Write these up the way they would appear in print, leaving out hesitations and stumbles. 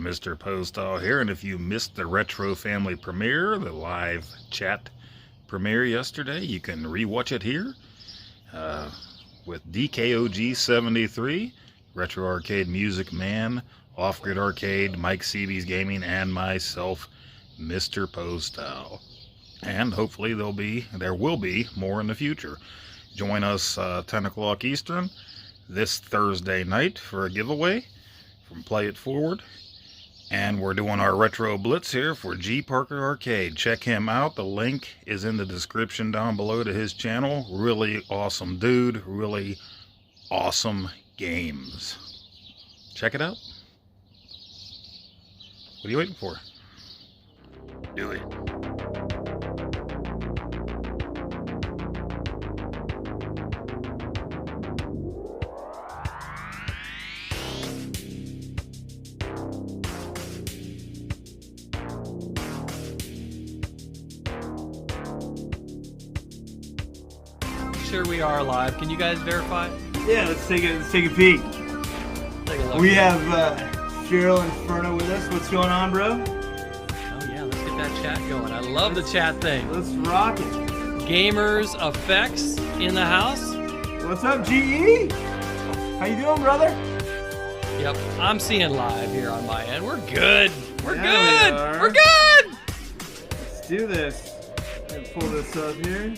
Mr. Poestyle here, and if you missed the Retro Family premiere, the live chat premiere yesterday, you can rewatch it here with DKOG 73, Retro Arcade Music Man, Off Grid Arcade, Mike Seabee's Gaming, and myself, Mr. Poestyle. And hopefully there will be more in the future. Join us 10 o'clock Eastern this Thursday night for a giveaway from Play It Forward. And we're doing our Retro Blitz here for G. Parker Arcade. Check him out. The link is in the description down below to his channel. Really awesome dude. Really awesome games. Check it out. What are you waiting for? Do it. Sure we are live. Can you guys verify? Yeah, let's take a peek. Take a look. We have Cheryl Inferno with us. What's going on, bro? Oh yeah, let's get that chat going. I love the chat thing. Let's rock it. Gamers Effects in the house. What's up, GE? How you doing, brother? Yep, I'm seeing live here on my end. We're good. We're Yeah, good. We're good. Let's do this. Let me pull this up here.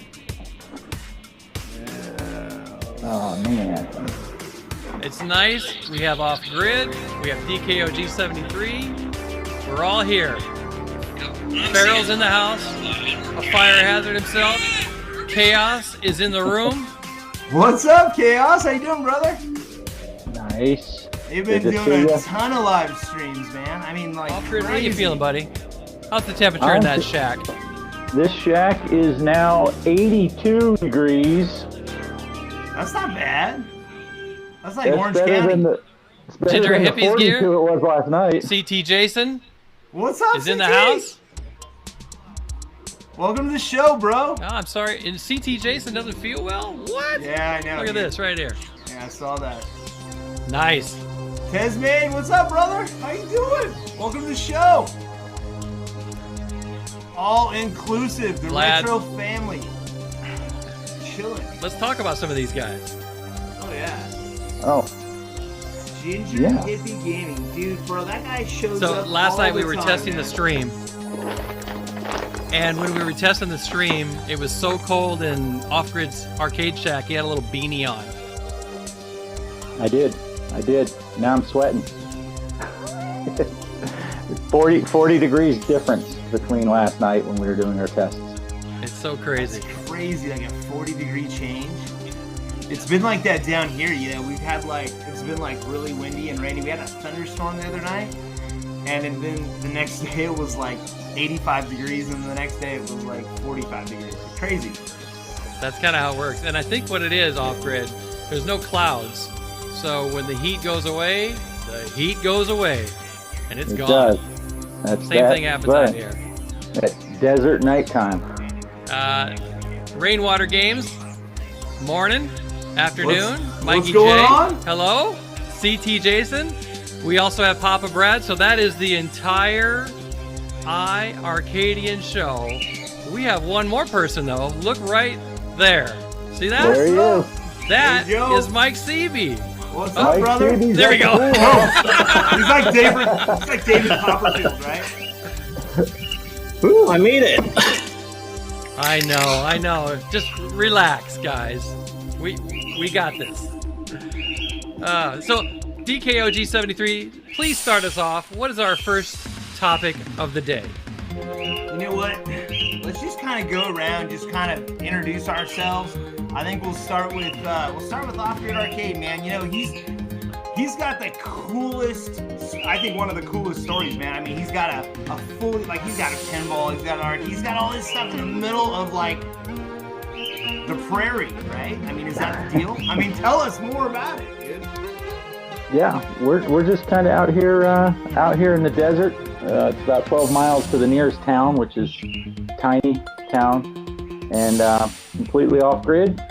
Oh man. It's nice. We have Off Grid. We have DKOG 73. We're all here. Farrell's in the house. A fire hazard himself. Chaos is in the room. What's up, Chaos? How you doing, brother? Nice. You've been Good to doing see a ya. ton of live streams, man. I mean, like, Off Grid, how crazy. you feeling, buddy? How's the temperature in that shack? This shack is now 82 degrees. That's not bad. That's like That's Orange better County. than the it's better Ginger than the Hippies 42 gear? it was last night. CT Jason What's up, is in the CT? house. Welcome to the show, bro. Oh, I'm sorry. And CT Jason doesn't feel well? What? Yeah, I know. Look at dude. this right here. Yeah, I saw that. Nice. Tesman, what's up, brother? How you doing? Welcome to the show. All inclusive, the Glad. Retro Family. Chilling. Let's talk about some of these guys. Oh yeah. Oh, Ginger Yeah. Hippie Gaming, dude, bro. That guy shows So up. last all night we the were time, testing man. the stream. And when we were testing the stream, it was so cold in Off Grid's arcade shack, he had a little beanie on. I did. Now I'm sweating. 40 degrees difference between last night when we were doing our tests. It's so crazy. It's crazy, like a 40-degree change. It's been like that down here, you know. We've had it's been like really windy and rainy. We had a thunderstorm the other night, and then the next day it was like 85 degrees, and the next day it was like 45 degrees. It's crazy. That's kind of how it works. And I think what it is, Off Grid, there's no clouds. So when the heat goes away, the heat goes away. And it's It gone. does. That's Same thing happens right. out here. It's desert nighttime. Rainwater Games, morning, afternoon. What's Mikey going J, on? hello. CT Jason. We also have Papa Brad. So that is the entire Arcadian show. We have one more person though. Look right there. See that? There he is. That There you go. is Mike Seabee. What's Oh, up, Mike brother? Seabee's There we at go. the pool. He's like David Copperfield, right? Ooh, I made it. I know. Just relax, guys. We got this. So DKOG 73, please start us off. What is our first topic of the day? You know what? Let's just kind of go around, just kind of introduce ourselves. I think we'll start with Off Grid Arcade, man. You know, he's got the coolest, I think one of the coolest stories, man. I mean, he's got a full, like, he's got a pinball, he's got an art, he's got all this stuff in the middle of like the prairie, right? I mean, is that the deal? I mean, tell us more about it, dude. Yeah, we're just kind of out here in the desert. It's about 12 miles to the nearest town, which is tiny town, and completely off grid.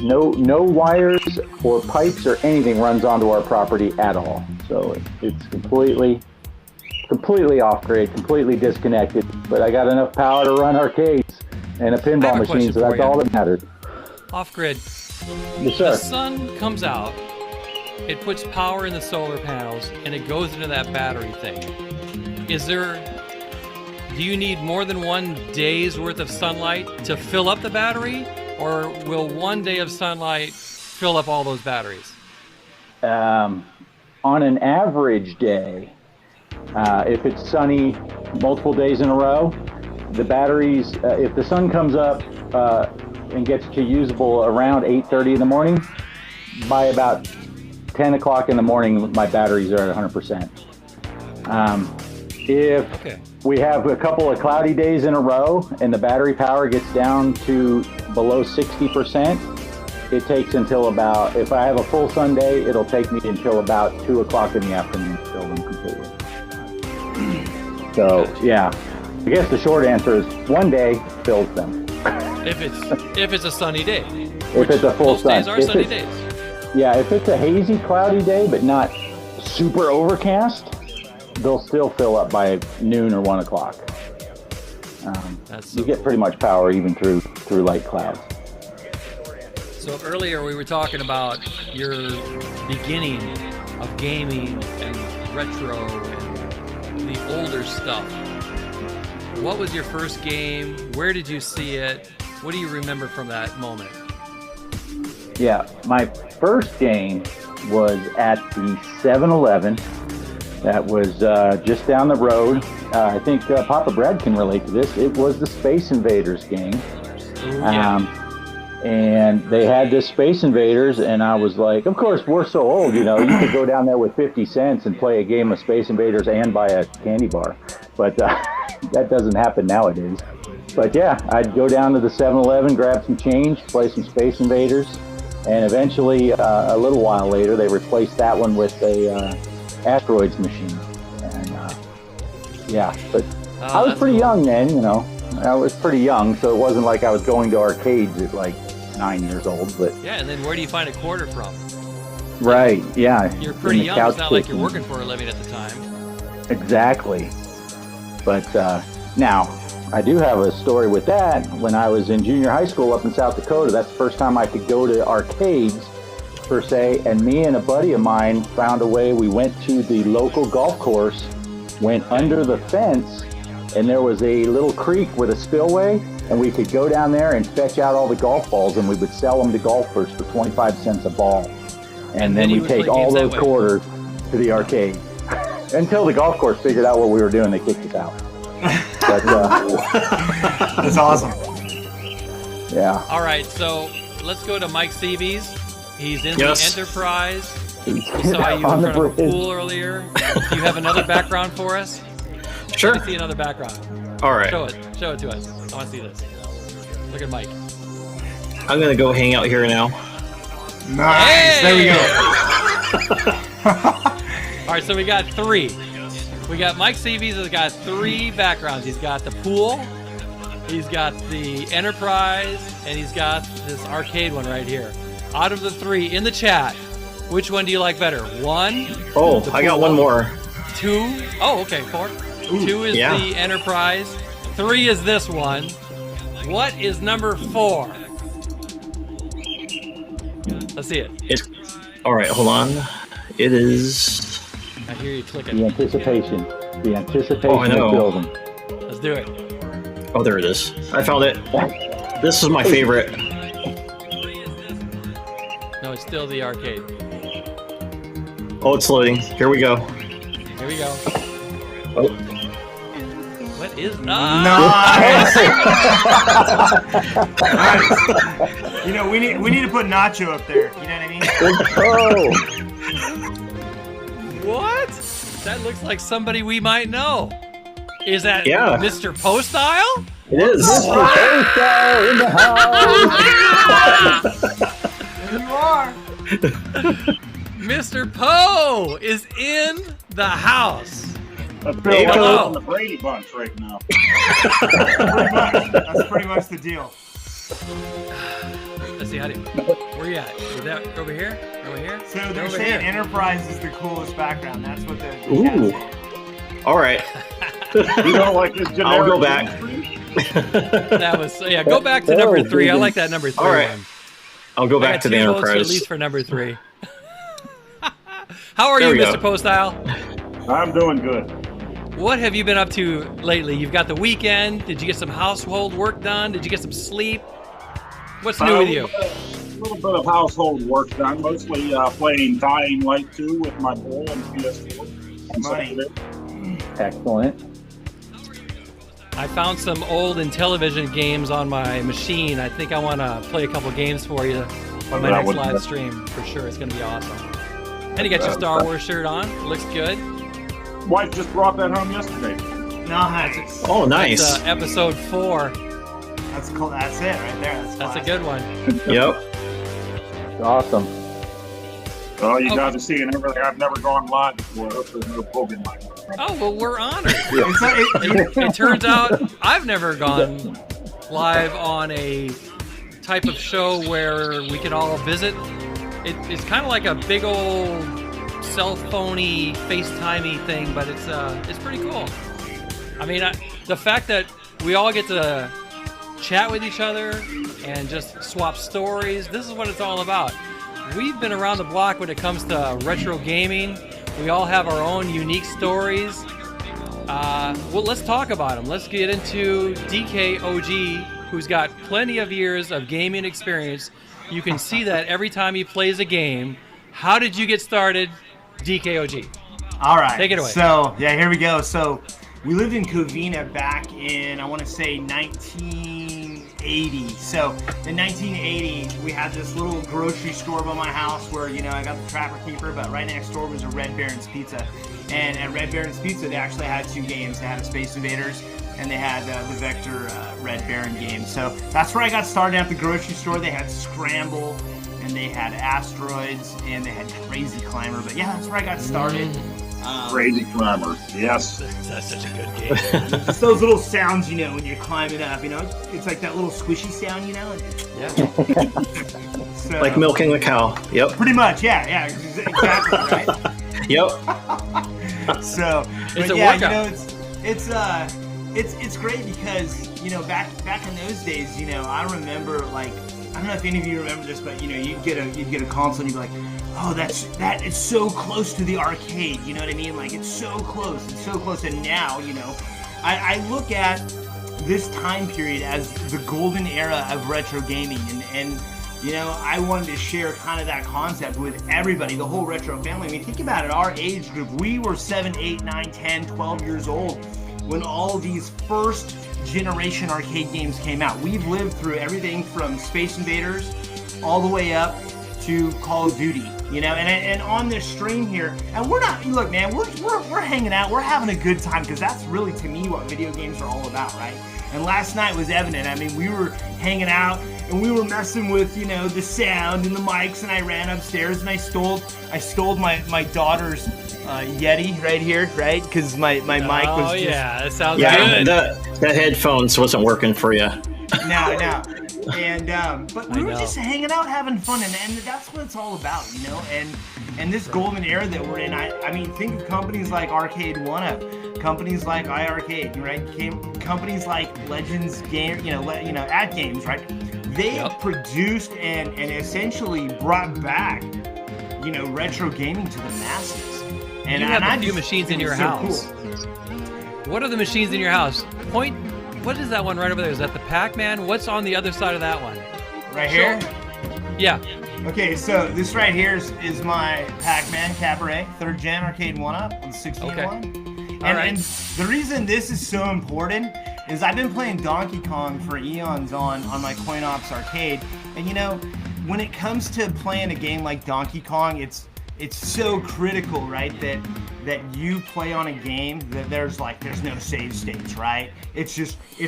No wires or pipes or anything runs onto our property at all. So it's completely off grid, completely disconnected. But I got enough power to run arcades and a pinball machine, so that's all that mattered. Off grid. Yes, sir. The sun comes out, it puts power in the solar panels, and it goes into that battery thing. Do you need more than 1 day's worth of sunlight to fill up the battery, or will 1 day of sunlight fill up all those batteries? On an average day, if it's sunny multiple days in a row, the batteries, if the sun comes up and gets to usable around 8:30 in the morning, by about 10 o'clock in the morning, my batteries are at 100%. If we have a couple of cloudy days in a row and the battery power gets down to below 60%, it takes until about, if I have a full sun day, it'll take me until about 2 o'clock in the afternoon to fill them completely. So, yeah, I guess the short answer is 1 day fills them. If it's a sunny day. If it's a full most sun. days are sunny days. Yeah, if it's a hazy, cloudy day, but not super overcast, they'll still fill up by noon or 1 o'clock. You get pretty much power even through light clouds. So earlier we were talking about your beginning of gaming and retro and the older stuff. What was your first game? Where did you see it? What do you remember from that moment? Yeah, my first game was at the 7-Eleven. That was just down the road. I think Papa Brad can relate to this. It was the Space Invaders game. Ooh, yeah. And they had this Space Invaders, and I was like, of course, we're so old, you know, you could go down there with 50 cents and play a game of Space Invaders and buy a candy bar. But that doesn't happen nowadays. But yeah, I'd go down to the 7-Eleven, grab some change, play some Space Invaders, and eventually, a little while later, they replaced that one with a Asteroids machine. And yeah, but I was pretty young then, you know. I was pretty young, so it wasn't like I was going to arcades at like 9 years old. But yeah, and then where do you find a quarter from? Right, yeah. You're pretty young. It's not like you're working for a living at the time. Exactly. But now, I do have a story with that. When I was in junior high school up in South Dakota, that's the first time I could go to arcades, per se, and me and a buddy of mine found a way. We went to the local golf course, went under the fence, and there was a little creek with a spillway, and we could go down there and fetch out all the golf balls, and we would sell them to golfers for 25 cents a ball. And then we'd take all those quarters to the arcade. Until the golf course figured out what we were doing, they kicked us out. But, that's awesome. Yeah. All right, so let's go to Mike Seabee's. He's in the Enterprise. We saw you in front of a pool earlier. Do you have another background for us? Sure. Let me see another background. All right. Show it to us. I want to see this. Look at Mike. I'm going to go hang out here now. Nice. Hey! There we go. All right, so we got three. We got Mike Seabee's has got three backgrounds. He's got the pool, he's got the Enterprise, and he's got this arcade one right here. Out of the three in the chat, which one do you like better? One? Oh, I got one more. Two? Oh, okay, four. Ooh, two is the Enterprise. Three is this one. What is number 4? Let's see it. All right, hold on. It is... I hear you clicking. The anticipation. The anticipation Oh, I know. of building. Let's do it. Oh, there it is. I found it. This is my favorite. No, it's still the arcade. Oh, it's loading. Here we go. Here we go. Oh. What is... Nice. Nice. You know, we need to put Nacho up there. You know what I mean? Oh! What? That looks like somebody we might know. Is that Mr. Poestyle? It is. Mr. Poestyle in the house! There you are. Mr. Poe is in the house. That's Bill on the Brady Bunch right now. Pretty much. That's pretty much the deal. Let's see how do you, where you at? Is that over here? Over here? So they're Over saying here. Enterprise is the coolest background. That's what the chat's Ooh. saying. All right. You don't like this generic. I'll go back. That was Go back to number 3. I like that number 3 All right. one. I'll go I back got to the 2 votes Enterprise. at least for number 3. How are There you, we Mr. go. Poestyle? I'm doing good. What have you been up to lately? You've got the weekend. Did you get some household work done? Did you get some sleep? What's new with you? A little bit of household work done, mostly playing Dying Light 2 with my boy on PS4. on Money. Saturday. Excellent. I found some old Intellivision games on my machine. I think I want to play a couple games for you on my That next would- live stream for sure. It's going to be awesome. And you got your Star Wars shirt on. It looks good. Wife just brought that home yesterday. Nice. Oh, nice. It's episode 4. That's cool. That's it right there. That's That's a classic. good one. Yep. Awesome. Oh, you guys are seeing everything. I've never gone live before. Hope there's no Hogan like that. Oh, well, we're honored. It's like, It turns out I've never gone live on a type of show where we can all visit. It's kind of like a big old cell phony, FaceTimey thing, but it's pretty cool. I mean, the fact that we all get to chat with each other and just swap stories, this is what it's all about. We've been around the block when it comes to retro gaming. We all have our own unique stories. Well, let's talk about them. Let's get into DKOG, who's got plenty of years of gaming experience. You can see that every time he plays a game. How did you get started, DKOG? all right. Take it away. So, yeah, here we go. So, we lived in Covina back in, I want to say, 1980. So, in 1980, we had this little grocery store by my house where, I got the Trapper Keeper, but right next door was a Red Baron's Pizza. And at Red Baron's Pizza, they actually had 2 games. They had a Space Invaders, and they had the Vector Red Baron game. So, that's where I got started at the grocery store. They had Scramble, and they had Asteroids, and they had Crazy Climber. But yeah, that's where I got started. Crazy Climber. Yes. That's such a good game. Just those little sounds, when you're climbing up, it's like that little squishy sound, Yeah. So, Like milking the cow. Yep. Pretty much, yeah, exactly, right? Yep. So, It's but a yeah, workout. it's great because back in those days, I remember, like, I don't know if any of you remember this, but you'd get a console and you'd be like, oh, that is so close to the arcade. You know what I mean? Like, it's so close. And now, I look at this time period as the golden era of retro gaming, and I wanted to share kind of that concept with everybody, the whole retro family. I mean, think about it. Our age group, we were 7, 8, 9, 10, 12 years old when all these first generation arcade games came out. We've lived through everything from Space Invaders all the way up to Call of Duty, and on this stream here, and we're not, look, man, we're hanging out, we're having a good time, because that's really, to me, what video games are all about, right? And last night was evident. I mean, we were hanging out and we were messing with, the sound and the mics, and I ran upstairs and I stole my daughter's Yeti right here, right? Because my mic was just... yeah, that sounds Yeah. good. That headphones wasn't working for you. No. And but we I were know. just hanging out, having fun, and that's what it's all about, and this golden era that we're in. I mean, think of companies like Arcade 1-Up, companies like iArcade, right? Companies like Legends Game, At Games, right? They produced and essentially brought back, retro gaming to the masses. And You have I a few just machines in think your it's so house. cool. What are the machines in your house? What is that one right over there? Is that the Pac-Man? What's on the other side of that one? Right here. Yeah. Okay, so this right here is my Pac-Man Cabaret 3rd Gen Arcade 1-Up on the 16-1. And the reason this is so important is I've been playing Donkey Kong for eons on my CoinOps arcade, and when it comes to playing a game like Donkey Kong, it's so critical, right, that you play on a game that there's no save states, right? It's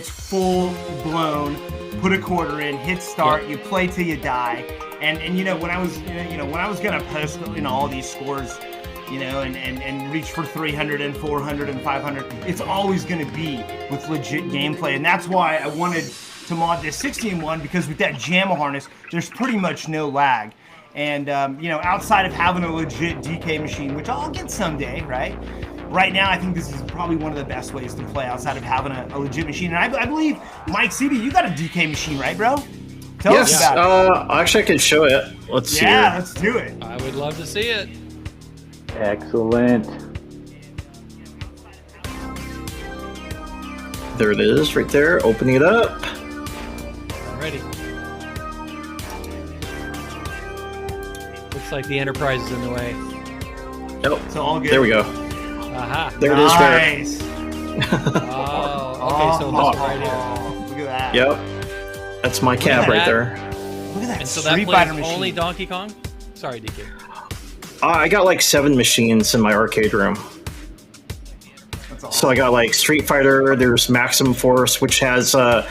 full blown, put a quarter in, hit start, you play till you die. And when I was gonna post all these scores, and reach for 300 and 400 and 500, it's always gonna be with legit gameplay. And that's why I wanted to mod this 60-in-1 because with that JAMA harness, there's pretty much no lag. And, you know, outside of having a legit DK machine, which I'll get someday, right? Right now, I think this is probably one of the best ways to play outside of having a legit machine. And I believe, Mike Seabee, you got a DK machine, right, bro? Tell us about it. Actually, I could show it. Let's see. Yeah, let's do it. I would love to see it. Excellent. There it is, right there. Opening it up. Ready. Looks like the Enterprise is in the way. Nope. It's all good. There we go. Aha. There it is. Nice. Oh, okay, so this one right here. Look at that. Yep. That's my cab at right that. there. Look at that And so that Street plays Fighter machine. only Donkey Kong? Sorry, DK. I got like 7 machines in my arcade room. That's awesome. So I got like Street Fighter, there's Maximum Force, which has, I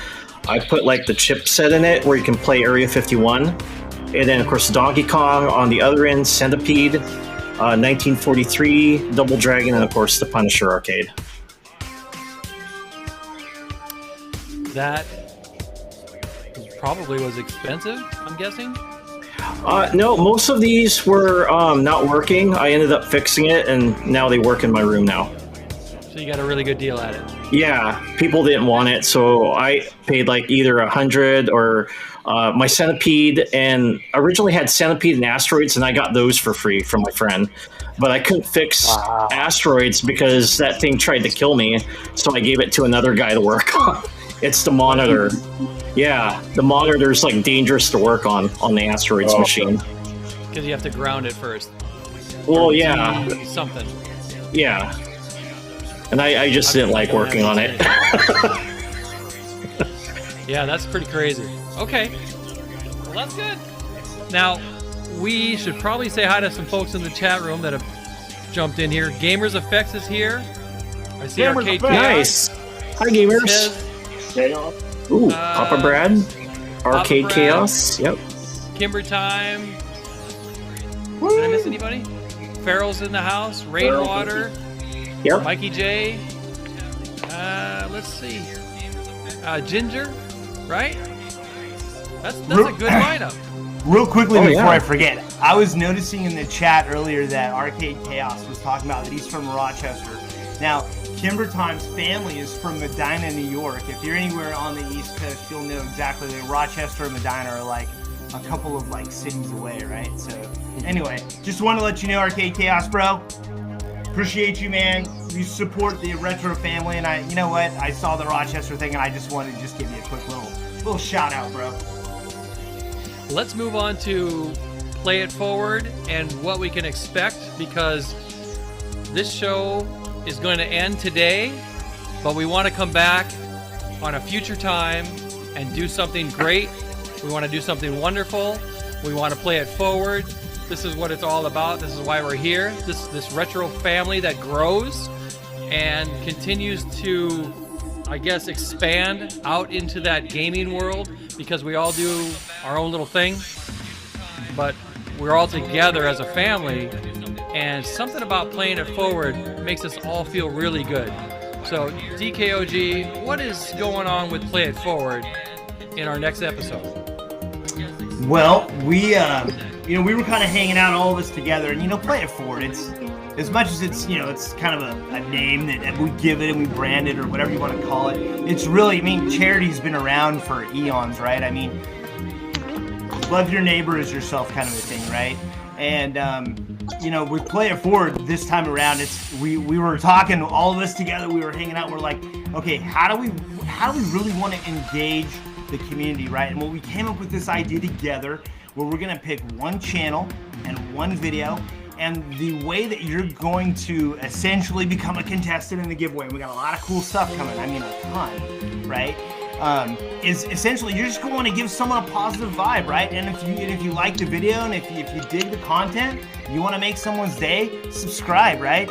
put like the chipset in it where you can play Area 51. And then of course Donkey Kong on the other end, Centipede, 1943, Double Dragon, and of course the Punisher arcade. That probably was expensive, I'm guessing? No, most of these were not working. I ended up fixing it, and now they work in my room now. So you got a really good deal at it. Yeah, people didn't want it, so I paid like either 100 or my Centipede, and originally had Centipede and Asteroids, and I got those for free from my friend. But I couldn't fix Asteroids because that thing tried to kill me, so I gave it to another guy to work on. It's the monitor. Yeah, the monitor's like dangerous to work on the Asteroids machine. Because you have to ground it first. Well, yeah. Something. Yeah. And I just didn't like working on it. Yeah, that's pretty crazy. Okay. Well, that's good. Now, we should probably say hi to some folks in the chat room that have jumped in here. Gamers Effects is here. I see Gamers Arcade Effects. Nice. Hi, gamers. Says, Ooh, Papa Brad. Arcade Brad. Chaos. Yep. Kimber Time. Did I miss anybody? Farrell's in the house. Rainwater. Yep. Mikey J. Let's see. Ginger, right? That's a good lineup. Real quickly Oh, before yeah. I forget, I was noticing in the chat earlier that Arcade Chaos was talking about that he's from Rochester. Now, Kimber Time's family is from Medina, New York. If you're anywhere on the East Coast, you'll know exactly that Rochester and Medina are like a couple of like cities away, right? So anyway, just want to let you know, Arcade Chaos, bro. Appreciate you, man. You support the retro family, and you know what? I saw the Rochester thing, and I just wanted to just give you a quick little shout out, bro. Let's move on to Play It Forward and what we can expect, because this show is going to end today, but we want to come back on a future time and do something great. We want to do something wonderful. We want to play it forward. This is what it's all about. This is why we're here. This retro family that grows and continues to, I guess, expand out into that gaming world, because we all do our own little thing, but we're all together as a family, and something about playing it forward makes us all feel really good. So DKOG, what is going on with Play It Forward in our next episode? Well, we were kind of hanging out, all of us together, and Play It Forward. It's as much as it's it's kind of a name that we give it and we brand it or whatever you want to call it. It's really, charity's been around for eons, right? Love your neighbor as yourself, kind of a thing, right? And with Play It Forward this time around, we were talking, all of us together. We were hanging out. We're like, okay, how do we really want to engage the community, right? And we came up with this idea together, where we're gonna pick one channel and one video, and the way that you're going to essentially become a contestant in the giveaway, and we got a lot of cool stuff coming, a ton, right? Is essentially you're just going to give someone a positive vibe, right? And if you like the video, and if you dig the content, you want to make someone's day, subscribe, right?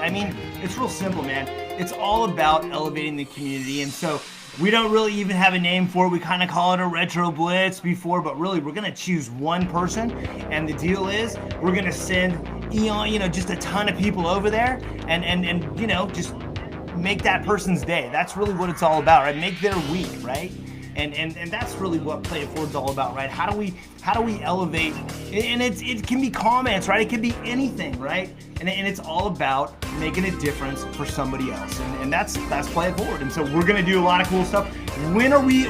It's real simple, man. It's all about elevating the community. And so we don't really even have a name for it. We kind of call it a Retro Blitz before, but really we're going to choose one person. And the deal is we're going to send just a ton of people over there and just make that person's day. That's really what it's all about, right? Make their week, right? And that's really what Play It Forward's all about, right? How do we elevate? And it can be comments, right? It can be anything, right? And it's all about making a difference for somebody else, and that's Play It Forward. And so we're gonna do a lot of cool stuff. When are we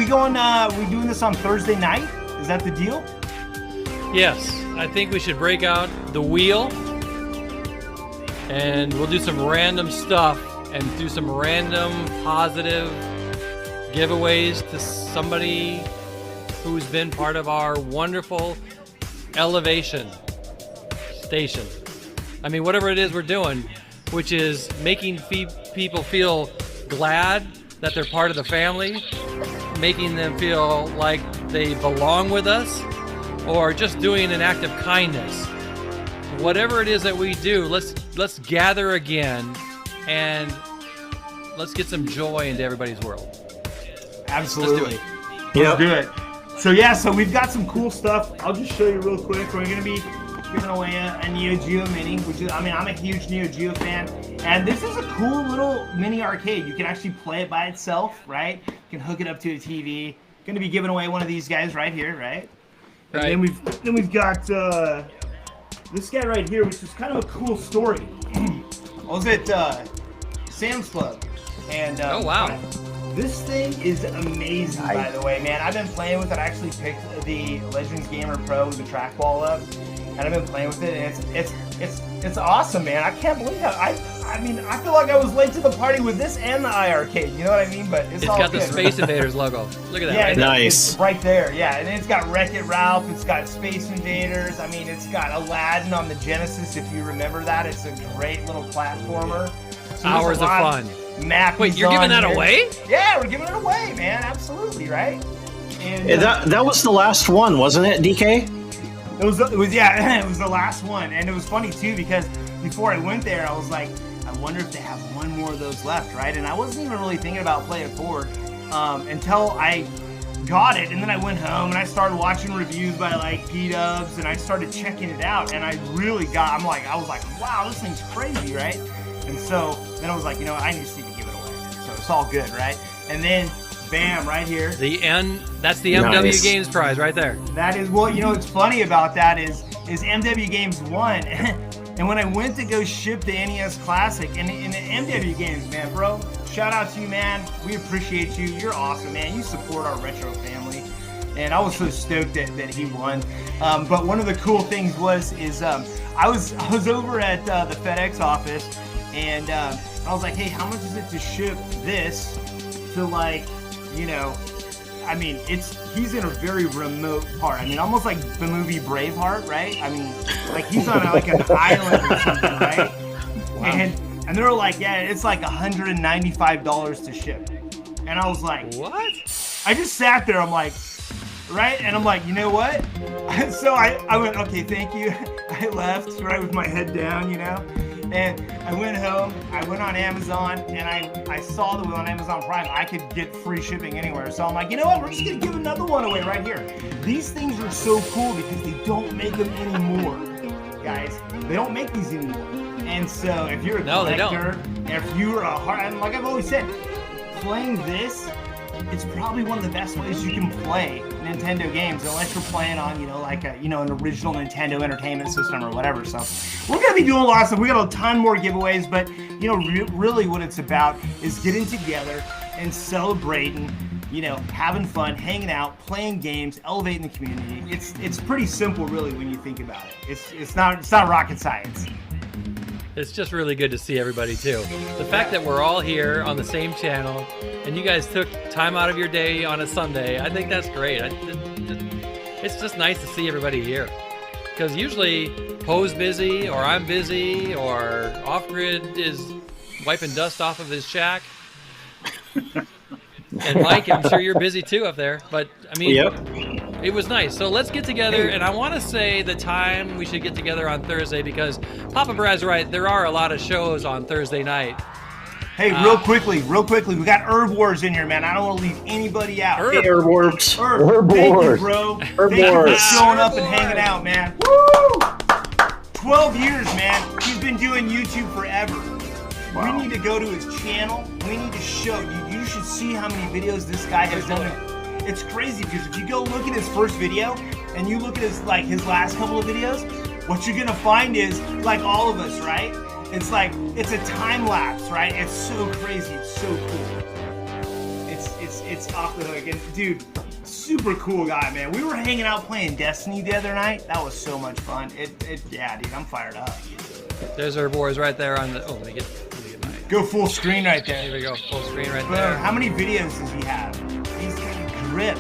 going? We doing this on Thursday night? Is that the deal? Yes, I think we should break out the wheel, and we'll do some random stuff and do some random positive giveaways to somebody who's been part of our wonderful elevation station. I mean, whatever it is we're doing, which is making people feel glad that they're part of the family, making them feel like they belong with us, or just doing an act of kindness. Whatever it is that we do, let's gather again and let's get some joy into everybody's world. Absolutely. Yep. Let's do it. So we've got some cool stuff. I'll just show you real quick. We're gonna be giving away a Neo Geo Mini, which is, I'm a huge Neo Geo fan, and this is a cool little mini arcade. You can actually play it by itself, right? You can hook it up to a TV. Gonna be giving away one of these guys right here, right? And then we've got this guy right here, which is kind of a cool story. I was at Sam's Club, and oh wow. This thing is amazing, by the way, man. I've been playing with it. I actually picked the Legends Gamer Pro with the trackball up, and I've been playing with it, and it's awesome, man. I can't believe that. I mean, I feel like I was late to the party with this and the iArcade. You know what I mean? But it's all got good. the Space Invaders logo. Look at that. Yeah, right? Nice. It's right there. Yeah, and it's got Wreck-It Ralph. It's got Space Invaders. I mean, it's got Aladdin on the Genesis. If you remember that, it's a great little platformer. So Hours of fun. Wait, you're giving that away? Yeah, we're giving it away, man. Absolutely, right? And That was the last one, wasn't it, DK? It was yeah, it was the last one, and it was funny too because before I went there, I was like, I wonder if they have one more of those left, right? And I wasn't even really thinking about Play It Forward until I got it, and then I went home and I started watching reviews by like P-Dubs, and I started checking it out, and I was like, wow, this thing's crazy, right? And so then I was like, I just need to give it away. So it's all good, right? And then, bam, right here. That's the MW Nice. Games prize right there. That is, well, what's funny about that is MW Games won. And when I went to go ship the NES Classic, and the MW Games, man, bro, shout out to you, man. We appreciate you. You're awesome, man. You support our retro family. And I was so stoked that he won. But one of the cool things I was over at the FedEx office, and I was like, hey, how much is it to ship this to, like, I mean, he's in a very remote part. I mean, almost like the movie Braveheart, right? I mean, like he's on like an island or something, right? Wow. And they were like, yeah, it's like $195 to ship. And I was like, what? I just sat there, I'm like, right? And I'm like, you know what? So I went, okay, thank you. I left, right, with my head down, And I went home, I went on Amazon, and I saw that on Amazon Prime I could get free shipping anywhere. So I'm like, you know what, we're just gonna give another one away right here. These things are so cool because they don't make them anymore, guys. They don't make these anymore. And so if you're a collector, if you're and like I've always said, playing this, it's probably one of the best ways you can play Nintendo games, unless you're playing on, an original Nintendo Entertainment System or whatever. So we're gonna be doing a lot of stuff. We got a ton more giveaways, but really what it's about is getting together and celebrating, having fun, hanging out, playing games, elevating the community. It's pretty simple, really, when you think about it. It's not rocket science. It's just really good to see everybody too. The fact that we're all here on the same channel and you guys took time out of your day on a Sunday, I think that's great. It's just nice to see everybody here. Because usually Poe's busy, or I'm busy, or Off-Grid is wiping dust off of his shack. And Mike, I'm sure you're busy too up there. But I mean, Yep. It was nice. So let's get together, and I want to say the time we should get together on Thursday, because Papa Brad's right, there are a lot of shows on Thursday night. Hey, real quickly, we got Herb Wars in here, man. I don't want to leave anybody out. Herb Wars. Herb, thank you, bro. Herb Thank you for Wars. showing up and hanging out, man. Woo! 12 years, man. He's been doing YouTube forever. Wow. We need to go to his channel. We need to show you. You should see how many videos this guy has done. it's crazy because if you go look at his first video and you look at his last couple of videos, what you're gonna find is like all of us, right? It's like it's a time lapse, right? It's so crazy. It's so cool. It's off the hook. And dude, super cool guy, man. We were hanging out playing Destiny the other night. That was so much fun. Yeah, dude, I'm fired up. There's our boys right there on the. Oh, let me get my. Go full screen right there. Here we go, full screen right Boom. there. How many videos does he have? He's got a grip.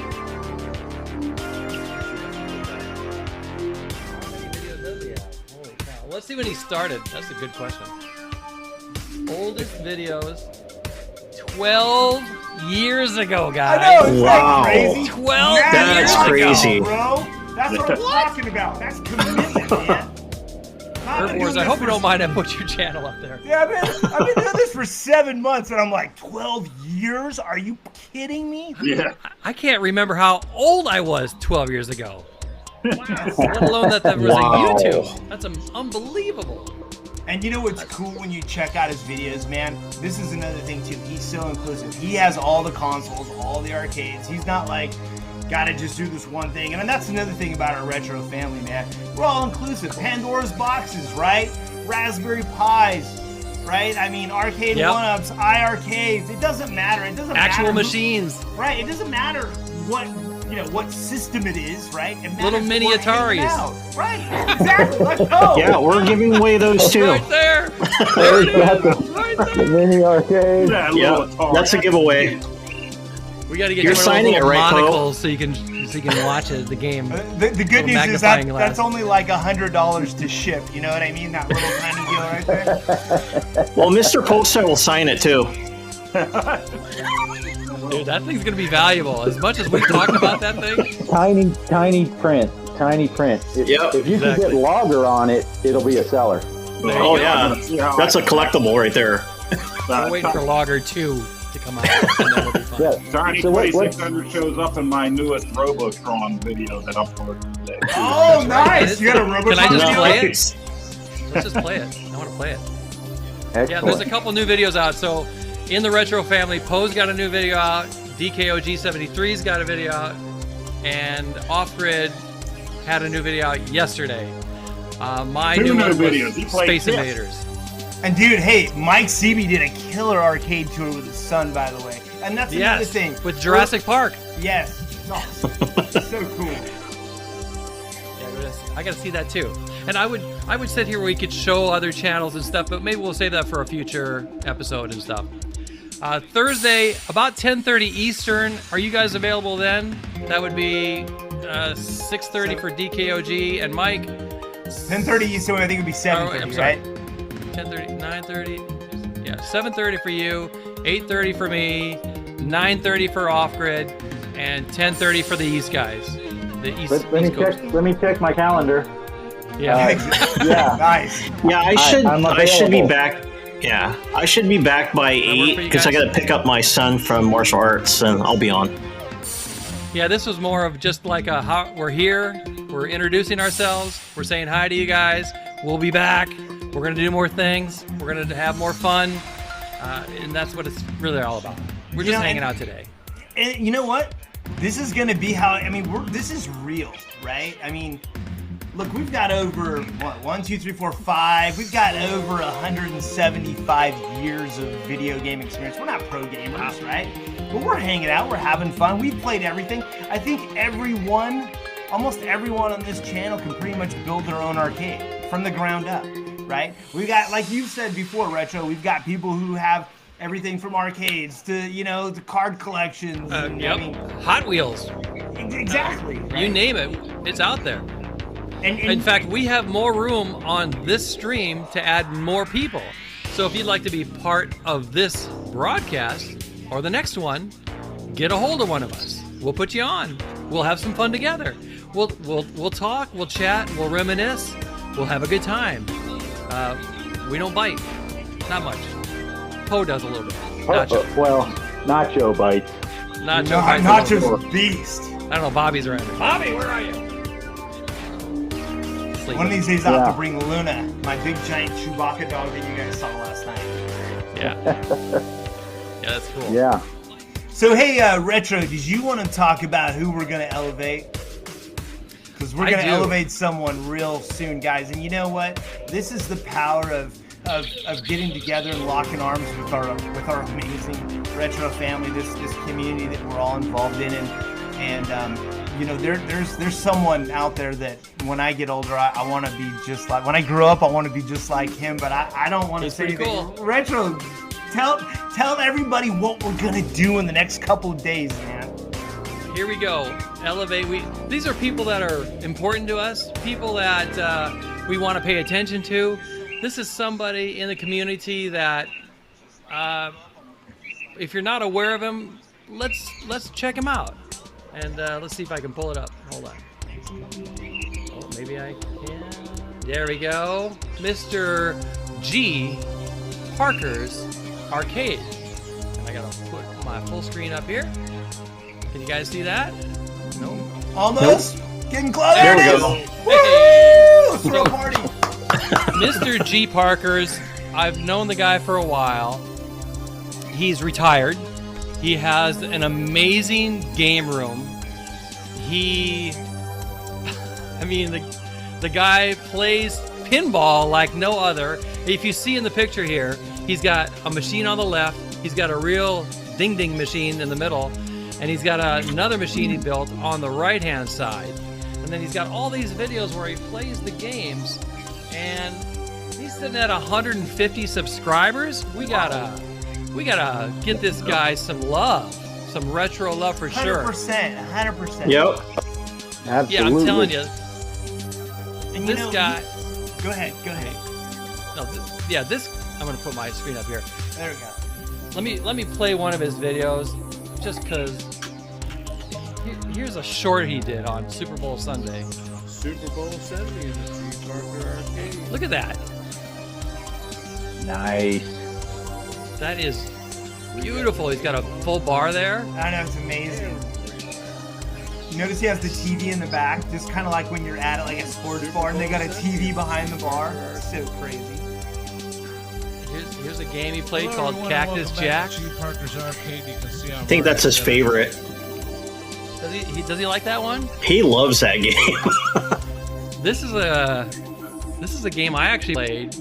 Holy cow. Let's see when he started. That's a good question. Oldest videos, 12 years ago, guys. I know, it's Wow. crazy. 12 That's years crazy. ago. Bro, that's what I'm talking about. That's commitment, man. I've been Wars, doing I hope this you for- don't mind I put your channel up there. Yeah, I've been doing this for 7 months, and I'm like, 12 years? Are you kidding me? Yeah. I can't remember how old I was 12 years ago. Let alone that there was Wow. a YouTube. That's unbelievable. And you know what's cool when you check out his videos, man? This is another thing, too. He's so inclusive. He has all the consoles, all the arcades. He's not like, gotta just do this one thing. And that's another thing about our retro family, man. We're all inclusive. Pandora's boxes, right? Raspberry Pis, right? I mean, arcade Yep. one-ups, iArcades. It doesn't matter. It doesn't matter. Actual who- machines. Right. It doesn't matter what system it is, right? It matters Little mini what we're hanging Ataris. out. Right. Exactly. Let's go. Yeah, we're giving away those too. Right there. There's got Right the there. mini arcade. That Yeah, little Atari. that's a giveaway. We got to get You're you one of those signing little it, right, Poe? monocles so you can watch it, the game. The good Little news is magnifying glass. that's only like $100 to ship. You know what I mean? That little tiny deal right there. Well, Mr. Poestyle will sign it too. Dude, that thing's gonna be valuable. As much as we talked about that thing. Tiny print. Yep, If you can exactly. get Logger on it, it'll be a seller. Oh yeah, that's a collectible right there. We're waiting for Logger 2 to come out. And then we'll be fine. Yeah. Tiny So what- 2600 shows up in my newest Robotron video that uploaded today. Oh, right. nice! You got a Robotron Can I just video? play it? Nice. Let's just play it. I want to play it. Excellent. Yeah, there's a couple new videos out. So, in the retro family, Poe's got a new video out. DKOG73's got a video out, and Off Grid had a new video out yesterday. My Two new new one videos. was He played Space Kiss. Invaders. And dude, hey, Mike Seabee did a killer arcade tour with his son, by the way. And that's another Yes, thing. with Jurassic Park. Yes. Oh, so cool. Yeah, I gotta see that too. And I would sit here where we could show other channels and stuff, but maybe we'll save that for a future episode and stuff. Thursday, about 10:30 Eastern. Are you guys available then? That would be 6:30 for DKOG and Mike. 10:30 Eastern, I think it would be 7:30, I'm sorry. right? 10:30, 9:30. Yeah, 7:30 for you, 8:30 for me, 9:30 for Off Grid, and 10:30 for the East guys. The East, Let me East Coast. check. Let me check my calendar. Yeah. Yeah. Nice. Yeah, I I'm should be available. back. Yeah, I should be back by work for 8 you because I guys? got to pick up my son from martial arts, and I'll be on. Yeah, this was more of just like a how we're here, we're introducing ourselves, we're saying hi to you guys, we'll be back, we're gonna do more things, we're gonna have more fun, and that's what it's really all about. We're just You know, hanging and- out today. And you know what? This is gonna be how. I mean, this is real, right? I mean, look, we've got over what, 1, 2, 3, 4, 5. We've got over 175 years of video game experience. We're not pro gamers, right? But we're hanging out. We're having fun. We've played everything. I think almost everyone on this channel can pretty much build their own arcade from the ground up, right? We got, like you've said before, Retro. We've got people who have everything from arcades to, the card collections. and, Yep. I mean, Hot Wheels, exactly. Right? you name it, it's out there. And In fact, we have more room on this stream to add more people. So if you'd like to be part of this broadcast or the next one, get a hold of one of us. We'll put you on. We'll have some fun together. We'll talk, we'll chat, we'll reminisce, we'll have a good time. We don't bite, not much. Poe does a little bit. Nacho. Well, Nacho bites. Nacho bites a Nacho's little. a beast. I don't know. Bobby's around here. Bobby, where are you? Sleeping. One of these days, I'll have Yeah. to bring Luna, my big giant Chewbacca dog that you guys saw last night. Yeah. Yeah, that's cool. Yeah. So hey, Retro, did you want to talk about who we're gonna elevate? Because we're gonna elevate someone real soon, guys. And you know what? This is the power of getting together and locking arms with our amazing Retro family, this community that we're all involved in, and you know, there's someone out there that when I get older, I want to be just like. When I grow up, I want to be just like him, but I don't want to say anything. Cool. Retro, tell everybody what we're gonna do in the next couple of days, man. Here we go. Elevate. These are people that are important to us, people that we want to pay attention to. This is somebody in the community that, if you're not aware of him, let's check him out, and let's see if I can pull it up. Hold on. Oh, maybe I can. There we go, Mr. G. Parker's Arcade. And I gotta put my full screen up here. Can you guys see that? No. Almost. Nope. Getting close. There we go. Woo! Throw a party. Mr. G. Parker's, I've known the guy for a while. He's retired. He has an amazing game room. I mean, the guy plays pinball like no other. If you see in the picture here, he's got a machine on the left. He's got a real ding-ding machine in the middle. And he's got another machine he built on the right-hand side. And then he's got all these videos where he plays the games. And he's sitting at 150 subscribers. We gotta get this guy some love, some retro love for sure. 100%. Yep. Absolutely. Yeah, I'm telling you, And this guy. Go ahead. No, this. I'm gonna put my screen up here. There we go. Let me play one of his videos, just cause. Here's a short he did on Super Bowl Sunday. Super Bowl Sunday in the G. Parker Arcade. Look at that. Nice. That is beautiful. He's got a full bar there. I know, it's amazing. You notice he has the TV in the back, just kind of like when you're at like a sports bar and they got a TV behind the bar. It's so crazy. Here's a game he played called Cactus Jack. G. Parker's Arcade. You can see I think that's his favorite. Does he like that one? He loves that game. This is a game I actually played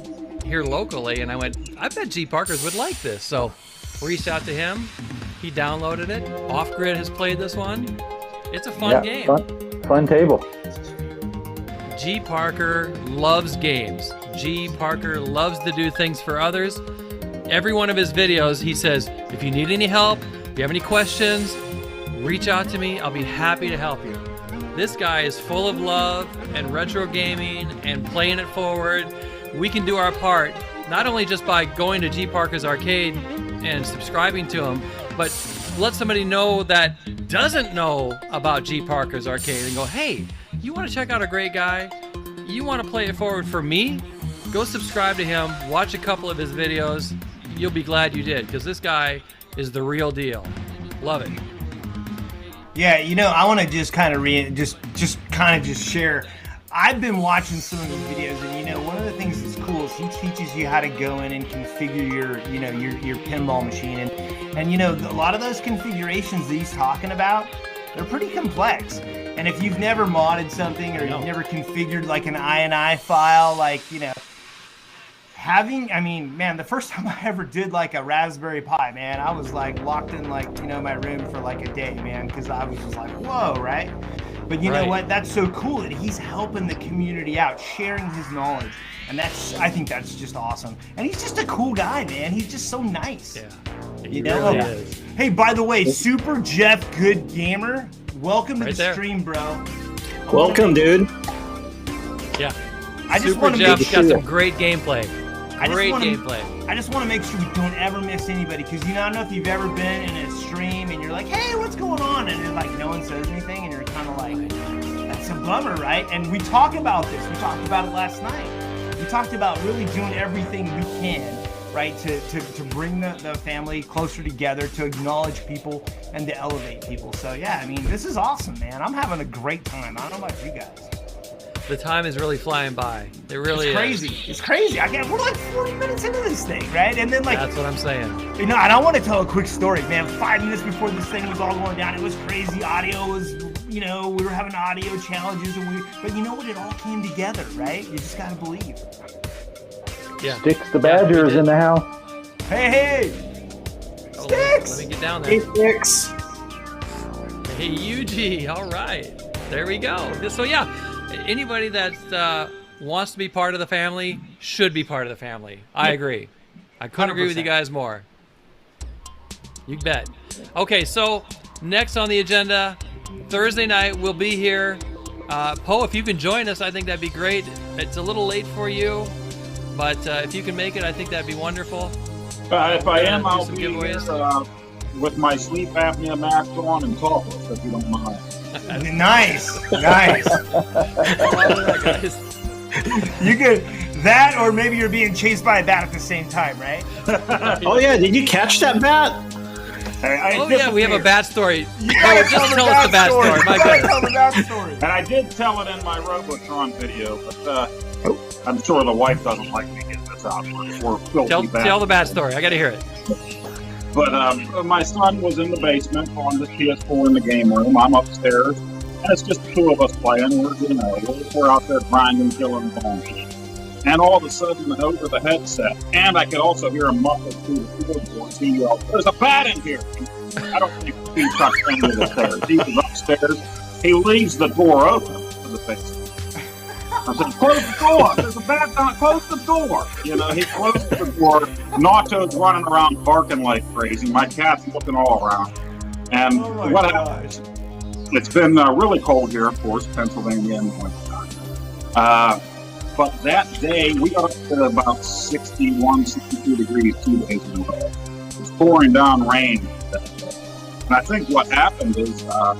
here locally, and I went, I bet G. Parker's would like this. So reached out to him. He downloaded it. Off Grid has played this one. It's a fun game. Fun table. G. Parker loves games. G. Parker loves to do things for others. Every one of his videos, he says, if you need any help, if you have any questions, reach out to me. I'll be happy to help you. This guy is full of love and retro gaming and playing it forward. We can do our part, not only just by going to G. Parker's Arcade and subscribing to him, but let somebody know that doesn't know about G. Parker's Arcade and go, hey, you want to check out a great guy? You want to play it forward for me? Go subscribe to him, watch a couple of his videos. You'll be glad you did, because this guy is the real deal. Love it. Yeah, you know, I want to just kind of share. I've been watching some of his videos, and you know, one of the things that's cool is he teaches you how to go in and configure your pinball machine, and you know, a lot of those configurations that he's talking about, they're pretty complex. And if you've never modded something or you've never configured like an INI file, like, you know, man, the first time I ever did like a Raspberry Pi, man, I was like locked in like, you know, my room for like a day, man, because I was just like, whoa, right? But you know what? That's so cool that he's helping the community out, sharing his knowledge. And I think that's just awesome. And he's just a cool guy, man. He's just so nice. Yeah. He really is. Hey, by the way, Super Jeff Good Gamer, welcome to the stream, bro. Welcome, dude. Yeah. I just want to Jeff's got some great gameplay. I just want to make sure we don't ever miss anybody, because you know, I don't know if you've ever been in a stream and you're like, hey, what's going on? And then like no one says anything and you're kind of like, that's a bummer, right? And we talk about this. We talked about it last night. We talked about really doing everything we can, right, to bring the family closer together, to acknowledge people and to elevate people. So yeah, I mean, this is awesome, man. I'm having a great time. I don't know about you guys. The time is really flying by. It really It's crazy. It's crazy. We're like 40 minutes into this thing, right? And then That's what I'm saying. and I want to tell a quick story, man. 5 minutes before this thing was all going down, it was crazy. Audio was, we were having audio challenges, but you know what? It all came together, right? You just gotta believe. Yeah. Sticks the Badgers in the house. Hey! Oh, Sticks! Let me get down there. Hey, Fix. Hey, UG. All right. There we go. So, yeah, anybody that wants to be part of the family should be part of the family. I agree. I couldn't agree with you 100%. guys more. You bet. Okay, so next on the agenda, Thursday night, we'll be here. Poe, if you can join us, I think that'd be great. It's a little late for you, but if you can make it, I think that'd be wonderful. If I am, do I'll some be giveaways. here with my sleep apnea mask on and topless, if you don't mind. Nice. Guys. You could that, or maybe you're being chased by a bat at the same time, right? Oh yeah, did you catch that bat? Oh, yeah, we have a bat story. You gotta Oh, just tell us the bat story. My You gotta goodness. tell the bat story. And I did tell it in my Robotron video, but I'm sure the wife doesn't like me getting this out. We're filthy Tell the bat story. I got to hear it. But my son was in the basement on the PS4 in the game room. I'm upstairs, and it's just the two of us playing. We're out there grinding, killing bones. And all of a sudden, over the headset, and I could also hear him muffled through the floorboards, he yelled, "There's a bat in here!" I don't think he touched any of the stairs. He was upstairs. He leaves the door open to the basement. I said, "Close the door! There's a bat down. Close the door!" He closed the door. Nacho's running around barking like crazy. My cat's looking all around. And Oh my what gosh. happened? It's been really cold here, of course, Pennsylvania in the wintertime. But that day, we got up to about 61, 62 degrees 2 days in a row. It was pouring down rain that day. And I think what happened is that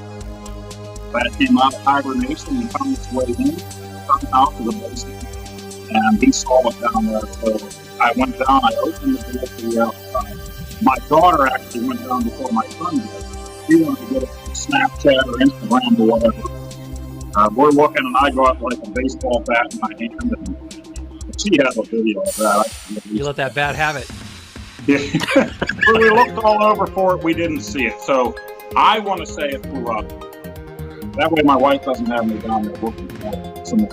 came out of hibernation and found its way in. Out to the basement, and he saw it down there. So I went down. I opened the door to the outside. My daughter actually went down before my son did. She wanted to get a Snapchat or Instagram or whatever. We're looking, and I got like a baseball bat in my hand, and she has a video of that. You let that bat have it. When we looked all over for it, we didn't see it. So I want to say it flew up. That way, my wife doesn't have me down there looking for some.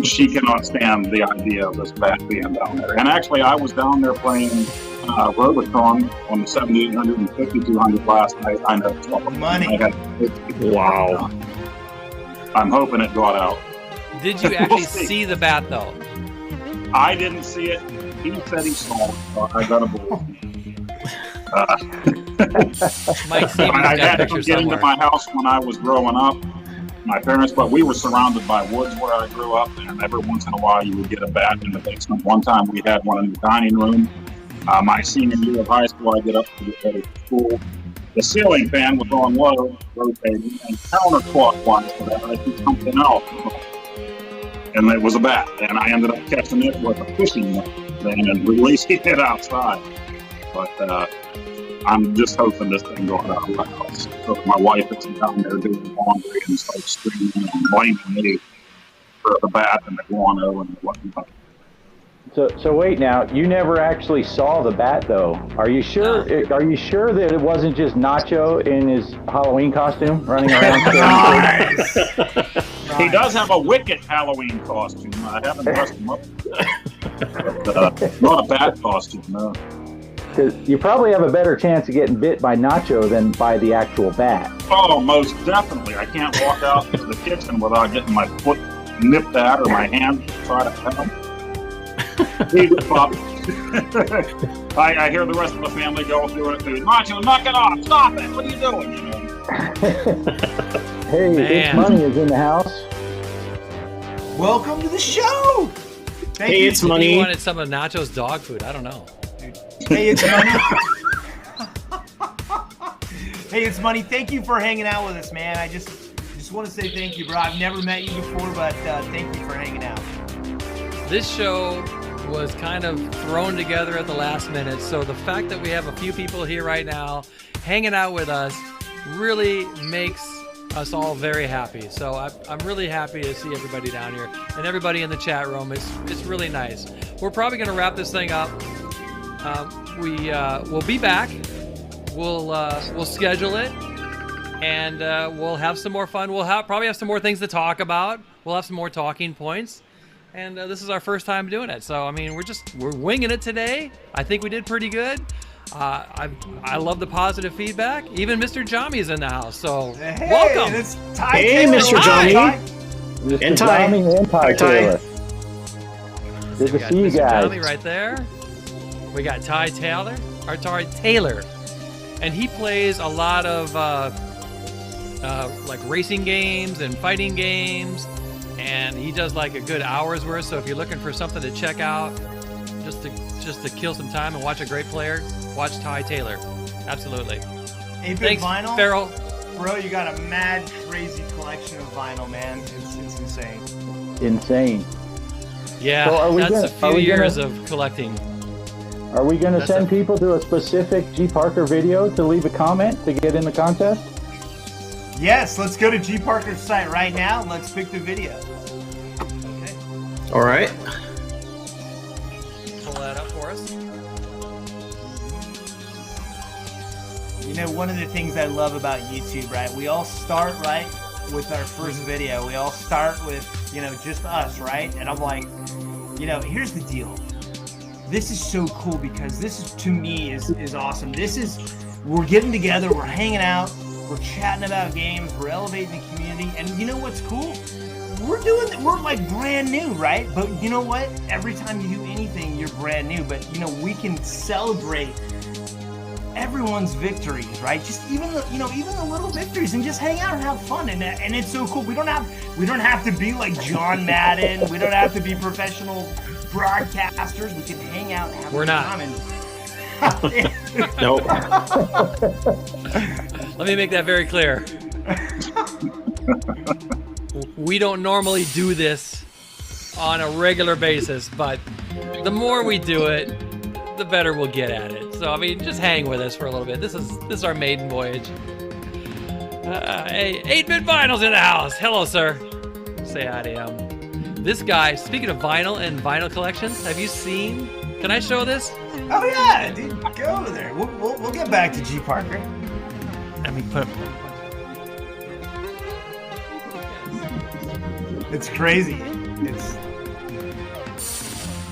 She cannot stand the idea of this bat being down there. And actually, I was down there playing Robotron on the 7800 and 5200 last night. I know. Money. Wow. I'm hoping it got out. Did you actually see the bat, though? I didn't see it. He said he saw it. So I got to believe. Mike Seabee I got a had to picture get into somewhere. my house when I was growing up. My parents, but we were surrounded by woods where I grew up, and every once in a while you would get a bat in the basement. One time we had one in the dining room. My senior year of high school, I get up to get ready for school. The ceiling fan was on low, rotating, and counterclockwise to that, I see something else. And it was a bat, and I ended up catching it with a fishing net and releasing it outside. But I'm just hoping this thing got out of my house. So my wife isn't down there doing laundry and starts screaming and blaming me for the bat and the guano and whatnot. So wait now, you never actually saw the bat though. Are you sure? Are you sure that it wasn't just Nacho in his Halloween costume running around? Nice. He does have a wicked Halloween costume. I haven't dressed him up. But, not a bat costume, no. 'Cause you probably have a better chance of getting bit by Nacho than by the actual bat. Oh, most definitely. I can't walk out to the kitchen without getting my foot nipped at or my hand try to help. He would pop. I hear the rest of the family go through it too. Nacho, knock it off! Stop it! What are you doing? Hey, Man. It's Money is in the house. Welcome to the show. Thank Hey, you. it's You Money. wanted some of Nacho's dog food. I don't know. Hey, it's Money. Hey, it's Money. Thank you for hanging out with us, man. I just want to say thank you, bro. I've never met you before, but thank you for hanging out. This show was kind of thrown together at the last minute, so the fact that we have a few people here right now hanging out with us really makes us all very happy. So I'm really happy to see everybody down here and everybody in the chat room. It's really nice. We're probably going to wrap this thing up. We'll be back. We'll schedule it, and we'll have some more fun. We'll probably have some more things to talk about. We'll have some more talking points. And this is our first time doing it. So, I mean, we're winging it today. I think we did pretty good. I love the positive feedback. Even Mr. Jommy's in the house. So, Hey, welcome. it's Ty Hey, Taylor. Mr. Hi, Jommy. Ty. Mr. And Ty. Jommy and Ty Hi, Ty. Taylor. Good We to got see you Mr. guys. Jommy right there. We got Ty Taylor, and he plays a lot of like racing games and fighting games, and he does like a good hour's worth. So if you're looking for something to check out, just to kill some time and watch a great player, watch Ty Taylor. Absolutely. 8-bit Thanks, vinyl. Farrell. Bro, you got a mad, crazy collection of vinyl, man. It's insane. Insane. Yeah, So are we that's gonna- a few are we gonna- years of collecting. Are we going to That's send people to a specific G Parker video to leave a comment to get in the contest? Yes, let's go to G Parker's site right now and let's pick the video. Okay. All right. Pull that up for us. You know, one of the things I love about YouTube, right? We all start, right, with our first video. We all start with, you know, just us, right? And I'm like, you know, here's the deal. This is so cool because this is, to me, is awesome. We're getting together, we're hanging out, we're chatting about games, we're elevating the community, and you know what's cool? We're like brand new, right? But you know what? Every time you do anything, you're brand new. But you know, we can celebrate everyone's victories, right? Just even the little victories, and just hang out and have fun, and it's so cool. We don't have to be like John Madden. We don't have to be professional broadcasters. We can hang out and have We're not. fun. Nope. Let me make that very clear. We don't normally do this on a regular basis, but the more we do it, the better we'll get at it. So I mean, just hang with us for a little bit. This is our maiden voyage. Hey, 8-bit Vinyl's in the house. Hello, sir. Say hi to him. This guy. Speaking of vinyl and vinyl collections, have you seen? Can I show this? Oh yeah, dude, go over there. We'll get back to G Parker. Let me put. It's crazy. It's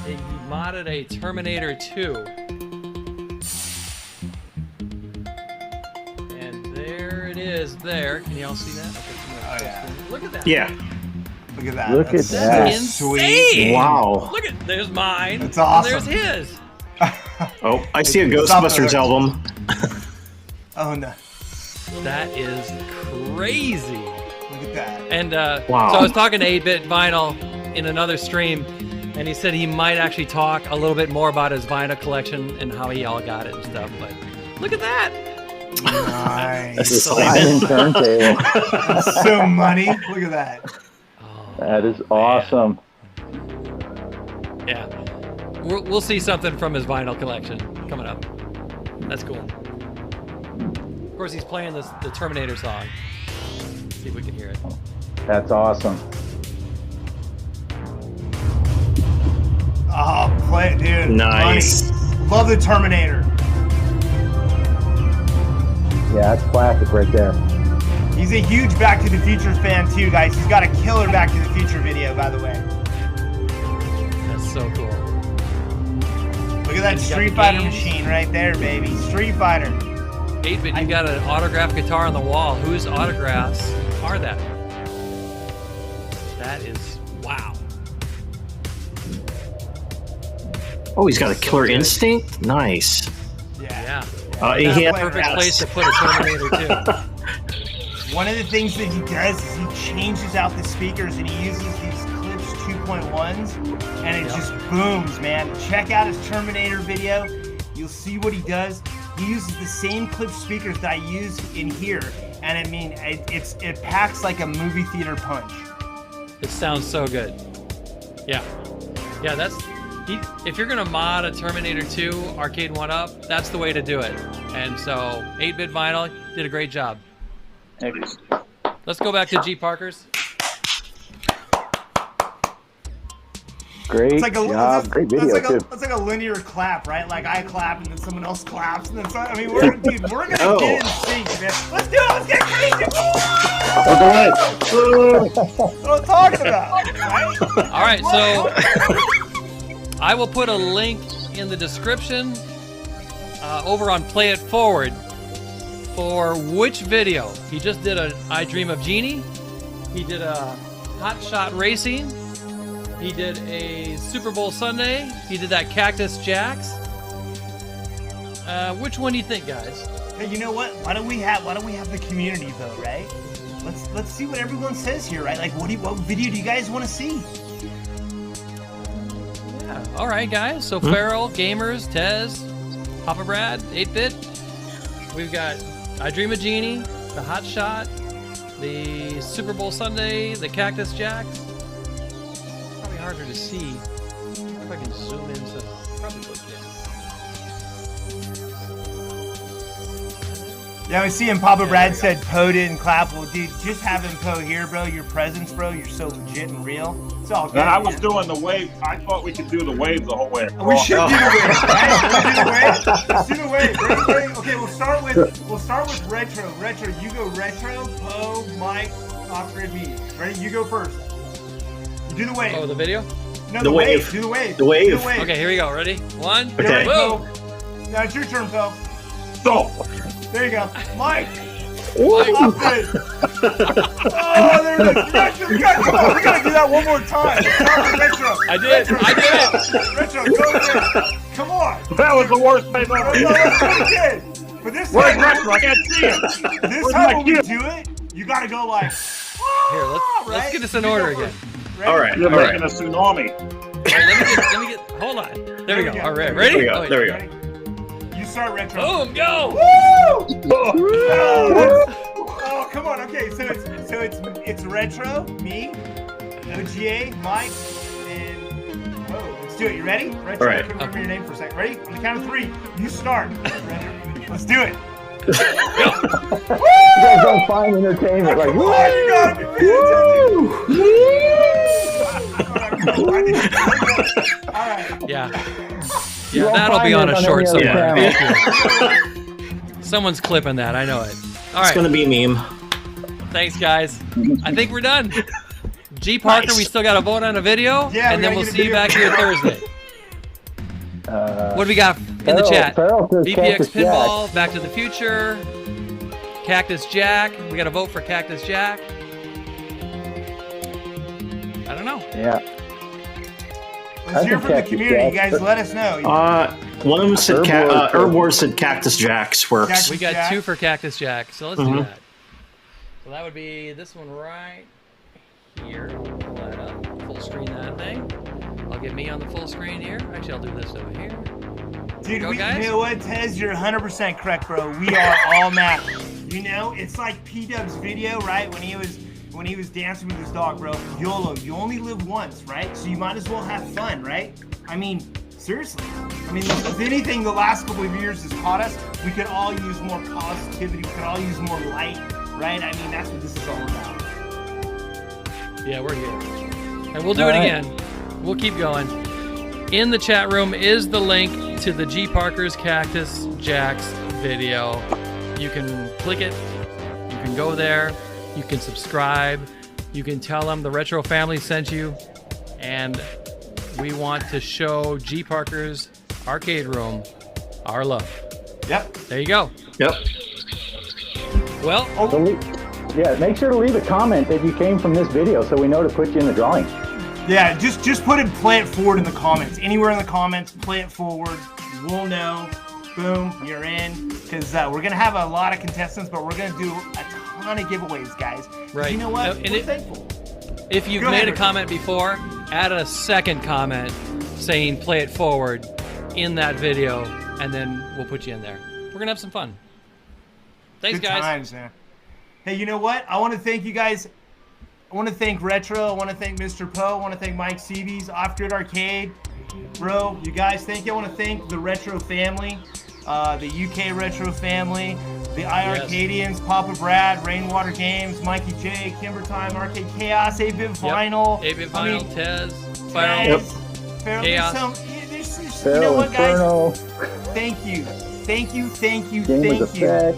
He modded a Terminator 2. And there it is there. Can y'all see that? Oh, yeah. Look at that. Yeah. look at that. Look at That's that. That's sweet. insane. Wow. Look at, there's mine. That's awesome. And there's his. Oh, I see a Stop Ghostbusters there. album. Oh no! That is crazy. Look at that. And Wow. so I was talking to 8-bit Vinyl in another stream, and he said he might actually talk a little bit more about his vinyl collection and how he all got it and stuff. But look at that. Nice. Sliding turntable. That's so money. Look at that. Oh, That is awesome. yeah. We'll see something from his vinyl collection coming up. That's cool. Of course, he's playing the Terminator song. Let's see if we can hear it. That's awesome. Oh, play it, dude. Nice. Money. Love the Terminator. Yeah, that's classic right there. He's a huge Back to the Future fan too, guys. He's got a killer Back to the Future video, by the way. That's so cool. Look at that He's got Street the Fighter games. machine right there, baby. Street Fighter. 8-bit, you got an autographed guitar on the wall. Whose autographs are that? That is wow. Oh, he's got a Killer Instinct? Nice. Yeah. He That had player Perfect has- place to put a Terminator 2. One of the things that he does is he changes out the speakers and he uses these Clips 2.1s and it just booms, man. Check out his Terminator video. You'll see what he does. He uses the same Clips speakers that I use in here, and I mean, it packs like a movie theater punch. It sounds so good. Yeah. Yeah, if you're gonna mod a Terminator 2 arcade 1-up, that's the way to do it. And so 8-bit Vinyl did a great job. Excellent. Let's go back to G Parker's. Great It's like job. Great video, too. It's like a linear clap, right? Like I clap and then somement else claps and then I mean, we're gonna get in sync, man. Let's do it. Let's get crazy. That's what I'm talking about, right? All right, so I will put a link in the description over on Play It Forward for which video. He just did a I Dream of Jeannie. He did a Hot Shot Racing. He did a Super Bowl Sunday. He did that Cactus Jacks. Which one do you think, guys? Hey, you know what? Why don't we have the community vote, right? Let's see what everyone says here, right? Like, what video do you guys want to see? Yeah. All right, guys. So Farrell, Gamers, Tez, Papa Brad, 8-Bit. We've got I Dream of Jeannie, the Hot Shot, the Super Bowl Sunday, the Cactus Jacks. Probably harder to see. If I can zoom in, so probably look down. Yeah, I was seeing Papa Brad said Poe didn't clap. Well, dude, just having Poe here, bro, your presence, bro, you're so legit and real. It's all good. And I was doing the wave. I thought we could do the wave the whole way across. We should do the wave, right? Let's do the wave. Ready? Okay, we'll start with retro. Retro, you go retro. Poe, Mike, off-grid, me. Ready? You go first. You do the wave. Oh, the video? No, the wave. Do the wave. The wave. Do the wave. Okay, here we go. Ready? One, Okay. Ready, whoa! Poe? Now it's your turn, Poe. So, There you go. Mike. Whoa. Off-grid. Oh, there it is. Retro, we gotta do that one more time. Let's start with retro. I did it. Retro, go there. Come on. that was the worst wave No, ever. that's pretty good. But this Where's time, retro? I can't see it. this Where's time my when we cue? do it, you gotta go like. Here, let's right? get this in You go order first. again. Ready? All right. You're All right. making a tsunami. All right, let me get. Hold on. There we go. All right, ready? There we go. Oh, wait. There we go. Ready? You start retro. Boom, go! Woo! Oh, come on. Okay, so it's retro, me, OGA, Mike, and whoa. Let's do it. You ready? Retro. All right. I couldn't remember your name for a second. Ready? On the count of 3, you start. Ready? Let's do it. You guys don't find entertainment like, Come on, you gotta be paying attention. All right. Yeah. You Yeah, won't that'll be find on it a on short any other somewhere. Someone's clipping that. I know it. All It's right. gonna be a meme. Thanks, guys. I think we're done. G Parker, Nice. we still got to vote on a video, Yeah, and we then gotta we'll get a see you video. back here Thursday. What do we got in the chat? Farrell says VPX Cactus Pinball, Back to the Future, Cactus Jack. We got to vote for Cactus Jack. I don't know. Jack. Yeah. Let's hear I from the think community. You Cactus guys let us know. One of them said Herb Wars said Cactus Jacks works. Cactus We got Jack. 2 for Cactus Jack, so let's do that. So that would be this one right here. Pull that up. Full screen that thing. I'll get me on the full screen here. Actually, I'll do this over here. Dude, Go, guys. you know what, Tez? You're 100% correct, bro. We are all mad. You know, it's like P-Dub's video, right? When he was dancing with his dog, bro. YOLO, you only live once, right? So you might as well have fun, right? I mean, seriously. I mean, if anything the last couple of years has taught us, we could all use more positivity. We could all use more light, right? I mean, that's what this is all about. Yeah, we're here. And we'll do it again. We'll keep going. In the chat room is the link to the G Parker's Cactus Jacks video. You can click it. You can go there. You can subscribe. You can tell them the Retro family sent you. And we want to show G Parker's Arcade Room our love. Yep. There you go. Yep. Well, Yeah, make sure to leave a comment that you came from this video so we know to put you in the drawing. Yeah, just put it, play it forward in the comments. Anywhere in the comments, play it forward. We'll know. Boom, you're in. Because we're going to have a lot of contestants, but we're going to do a ton of giveaways, guys. 'Cause Right. You know what? And We're thankful. if you've Go made ahead, a Rick. comment before, add a second comment saying play it forward in that video, and then we'll put you in there. We're going to have some fun. Thanks, Good guys. times, man. Hey, you know what? I want to thank you guys. I want to thank Retro. I want to thank Mr. Poe. I want to thank Mike Seabee's Off-Grid Arcade. Bro, you guys, thank you. I want to thank the Retro family, the UK Retro family, the iArcadians, Papa Brad, Rainwater Games, Mikey J, Kimber Time, Arcade Chaos, 8-Bit Vinyl. 8-Bit Vinyl, Tez, Chaos. Chaos. You know what, guys? Inferno. Thank you. Thank you. Game with effect.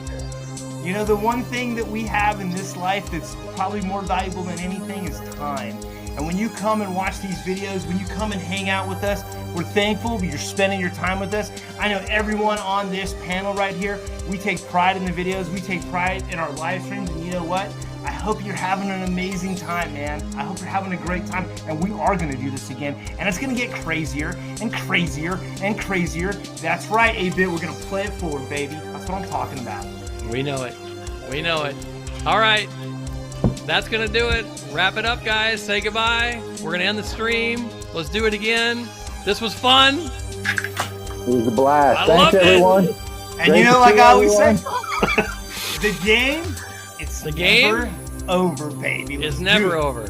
You know, the one thing that we have in this life that's probably more valuable than anything is time. And when you come and watch these videos, when you come and hang out with us, we're thankful that you're spending your time with us. I know everyone on this panel right here, we take pride in the videos, we take pride in our live streams, and you know what? I hope you're having an amazing time, man. I hope you're having a great time, and we are gonna do this again, and it's gonna get crazier and crazier and crazier. That's right, 8-Bit, we're gonna play it forward, baby. That's what I'm talking about. We know it. We know it. All right. That's going to do it. Wrap it up, guys. Say goodbye. We're going to end the stream. Let's do it again. This was fun. It was a blast. I Thanks, loved it. everyone. And you know, like I always say, the game, it's The game never over, baby. It's Let's do never it. over.